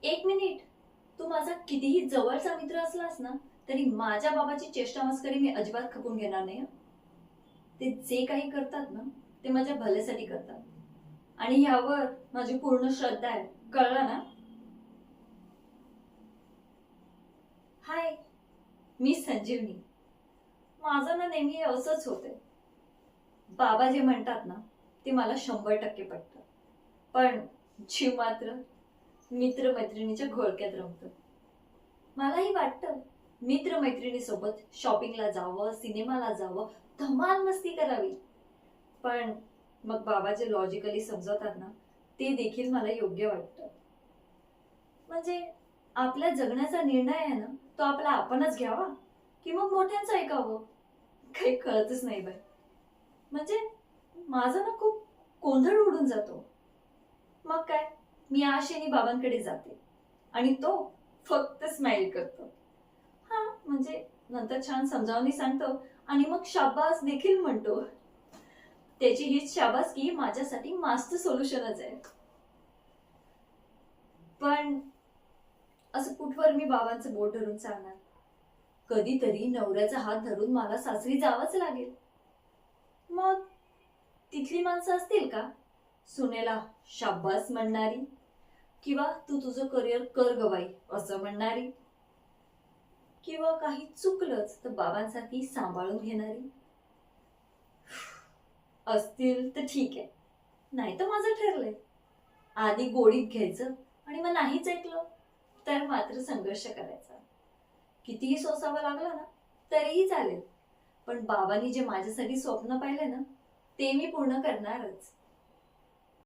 एक मिनिट. तू माझा कितीही जवळचा मित्र असलास ना, तरी माझ्या बाबाची चेष्टा मस्करी मी अजिबात खपून घेणार नाही हं. ते जे काही करतात ना, ते माझ्या भल्यासाठी करतात. आणि ह्यावर माझी पूर्ण श्रद्धा आहे. कळलं ना? हाय, मी संजीवनी. माझं ना नेहमी असंच होते. बाबा जे म्हणतात ना, ते मला 100% पटतं. पण जीव मात्र मित्र-मैत्रिणीच्या घोळक्यात रमतो. मलाही वाटतं मित्र-मैत्रिणीसोबत शॉपिंगला जावं, सिनेमाला जावं, धमाल मस्ती करावी. पण मग बाबा जे लॉजिकली समजवतात ना, ते देखील मला योग्य वाटतं. म्हणजे आपल्या जगण्याचा निर्णय आहे ना, तो आपला आपणच घ्यावा की मग मोठ्यांचं ऐकावं? काही कळतच नाही बाई. म्हणजे माझा ना खूप गोंधळ उडून जातो. मग काय, मी आशेने बाबांकडे जाते आणि तो फक्त स्माईल करतो. हा, म्हणजे नंतर छान समजावून सांगतो आणि मग शाबास देखील म्हणतो. त्याची हीच शाबासकी माझ्यासाठी मास्टर सोल्युशनच आहे. पण असं कुठवर मी बाबांचं बोट धरून चालणार? कधीतरी नवऱ्याचा हात धरून मला सासरी जावंच लागेल. मग तिथली माणसं असतील का सुनेला शाब्बास म्हणणारी, किंवा तू तुझं करिअर कर ग बाई असं म्हणणारी, किंवा काही चुकलंच तर बाबांसारखी सांभाळून घेणारी? असतील तर ठीक आहे, नाही तर माझं ठरलंय, आधी गोडीत घ्यायचं आणि मग नाहीच ऐकलं तर मात्र संघर्ष करायचा. कितीही सोसावं लागलं ना तरीही चालेल, पण बाबांनी जे माझ्यासाठी स्वप्न पाहिले ना, ते मी पूर्ण करणारच.